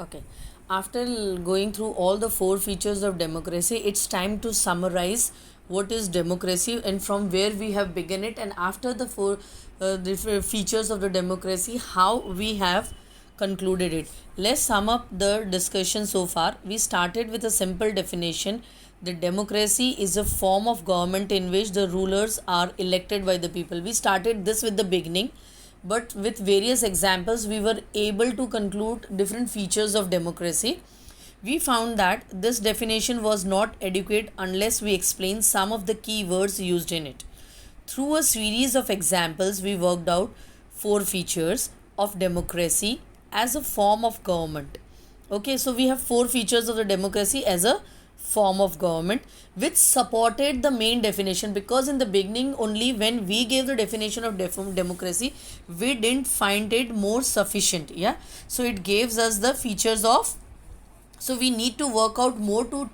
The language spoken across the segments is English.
Okay. After going through all the four features of democracy, it's time to summarize what is democracy and from where we have begun it, and after the four different features of the democracy, how we have concluded it. Let's sum up the discussion so far. We started with a simple definition. The democracy is a form of government in which the rulers are elected by the people. We started this with the beginning, but with various examples we were able to conclude different features of democracy. We found that this definition was not adequate unless we explain some of the key words used in it. Through a series of examples, we worked out four features of democracy as a form of government. Okay, so we have four features of the democracy as a form of government which supported the main definition, because in the beginning only when we gave the definition of democracy we didn't find it more sufficient. Yeah, so it gives us the features of, so we need to work out more to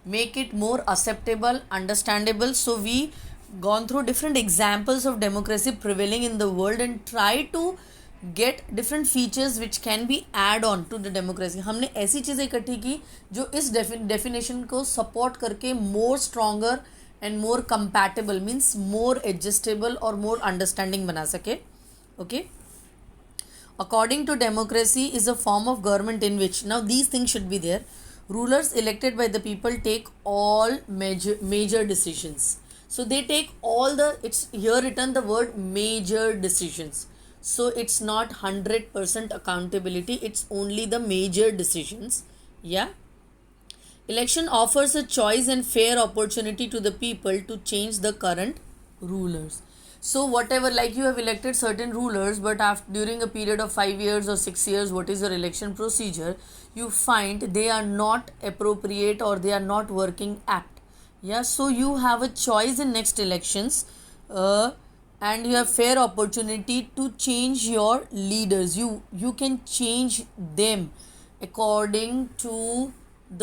make it more acceptable, understandable. So we gone through different examples of democracy prevailing in the world and try to get different features which can be add on to the democracy. हमने ऐसी चीज़ें इकट्ठी की जो इस definition को support करके more stronger and more compatible means more adjustable और मोर अंडरस्टैंडिंग बना सके. Okay, according to democracy is a form of government in which, now these things should be there, rulers elected by the people take all major decisions. So they take all the, it's here written the word major decisions, so it's not 100% accountability, it's only the major decisions. Yeah, election offers a choice and fair opportunity to the people to change the current rulers. So whatever, like you have elected certain rulers, but after during a period of 5 years or 6 years, what is your election procedure, you find they are not appropriate or they are not working apt. Yeah, so you have a choice in next elections, and you have fair opportunity to change your leaders. You can change them according to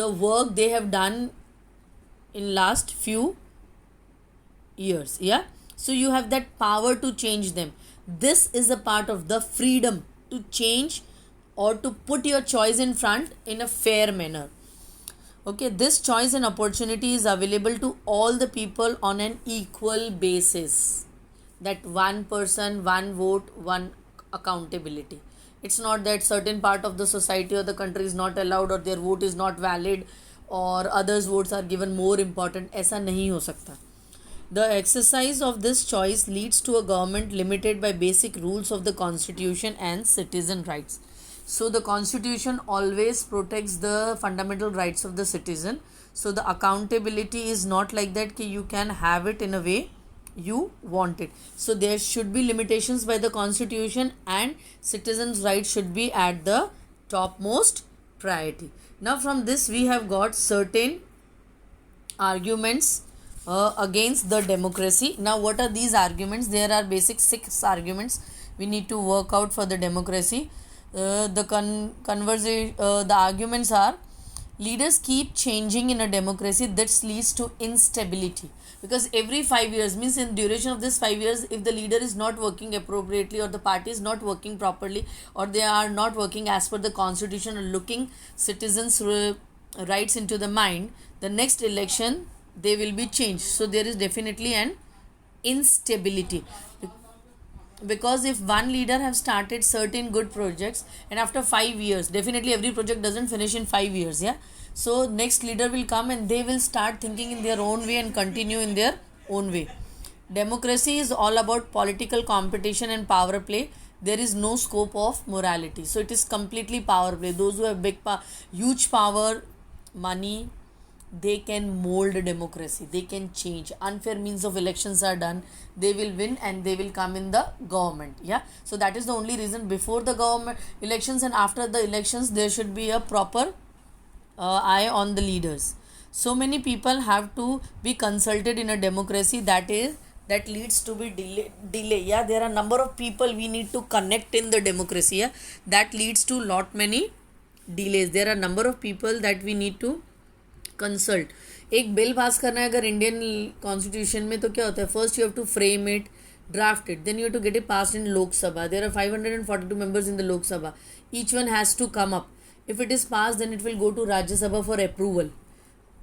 the work they have done in last few years. Yeah, so you have that power to change them. This is a part of the freedom to change or to put your choice in front in a fair manner. Okay, this choice and opportunity is available to all the people on an equal basis. That one person, one vote, one accountability. It's not that certain part of the society or the country is not allowed or their vote is not valid or others votes are given more important. ऐसा नहीं हो सकता. The exercise of this choice leads to a government limited by basic rules of the constitution and citizen rights. So the constitution always protects the fundamental rights of the citizen. So the accountability is not like that कि you can have it in a way you want it. So there should be limitations by the constitution and citizens' rights should be at the topmost priority. Now from this we have got certain arguments against the democracy. Now what are these arguments? There are basic 6 arguments we need to work out for the democracy. The arguments are: leaders keep changing in a democracy, that leads to instability, because every 5 years, means in duration of this 5 years, if the leader is not working appropriately or the party is not working properly or they are not working as per the constitution or looking citizens rights into the mind, the next election they will be changed. So there is definitely an instability, because if one leader have started certain good projects and after 5 years, definitely every project doesn't finish in 5 years. Yeah, so next leader will come and they will start thinking in their own way and continue in their own way. Democracy is all about political competition and power play. There is no scope of morality, so it is completely power play. Those who have huge power, money, they can mold democracy, they can change. Unfair means of elections are done, they will win and they will come in the government. Yeah, so that is the only reason before the government elections and after the elections there should be a proper eye on the leaders. So many people have to be consulted in a democracy, that leads to be delay. Yeah, there are number of people we need to connect in the democracy. Yeah, that leads to lot many delays. There are number of people that we need to consult. एक bill pass करना है अगर Indian constitution में, तो क्या होता है, first you have to frame it, draft it, then you have to get it passed in Lok Sabha. There are 542 members in the Lok Sabha, each one has to come up If it is passed, then it will go to Rajya Sabha for approval.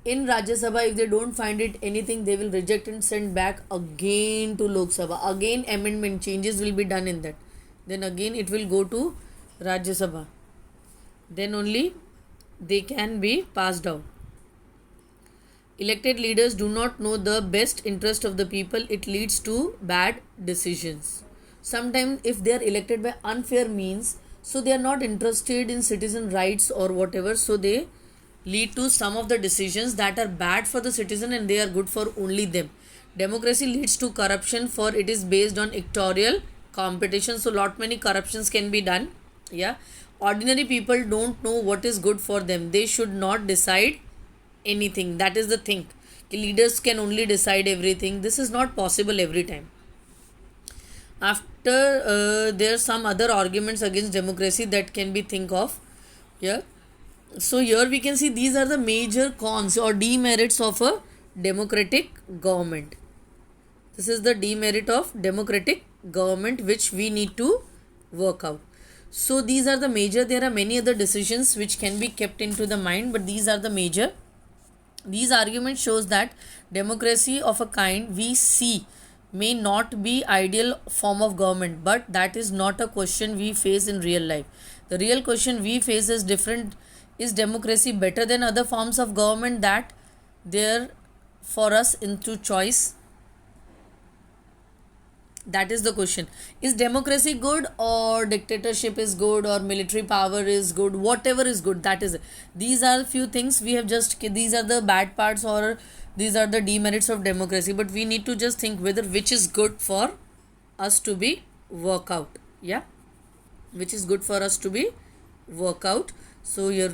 In Rajya Sabha, if they don't find it anything, they will reject and send back again to Lok Sabha. Again, amendment changes will be done in that. Then again, it will go to Rajya Sabha. Then only they can be passed out. Elected leaders do not know the best interest of the people. It leads to bad decisions. Sometimes, if they are elected by unfair means, so they are not interested in citizen rights or whatever, so they lead to some of the decisions that are bad for the citizen and they are good for only them. Democracy leads to corruption, for it is based on electoral competition, so lot many corruptions can be done. Yeah, ordinary people don't know what is good for them. They should not decide anything. That is the thing. Leaders can only decide everything. This is not possible every time. After there are some other arguments against democracy that can be think of. Yeah, so here we can see these are the major cons or demerits of a democratic government. This is the demerit of democratic government which we need to work out. So these are the major. There are many other decisions which can be kept into the mind, but these are the major. These arguments shows that democracy of a kind we see may not be ideal form of government, but that is not a question we face in real life. The real question we face is different. Is democracy better than other forms of government that there for us into choice? That is the question. Is democracy good or dictatorship is good or military power is good? Whatever is good, that is it. These are few things we have just, these are the bad parts or these are the demerits of democracy, but we need to just think whether which is good for us to be work out. Yeah, which is good for us to be work out. So here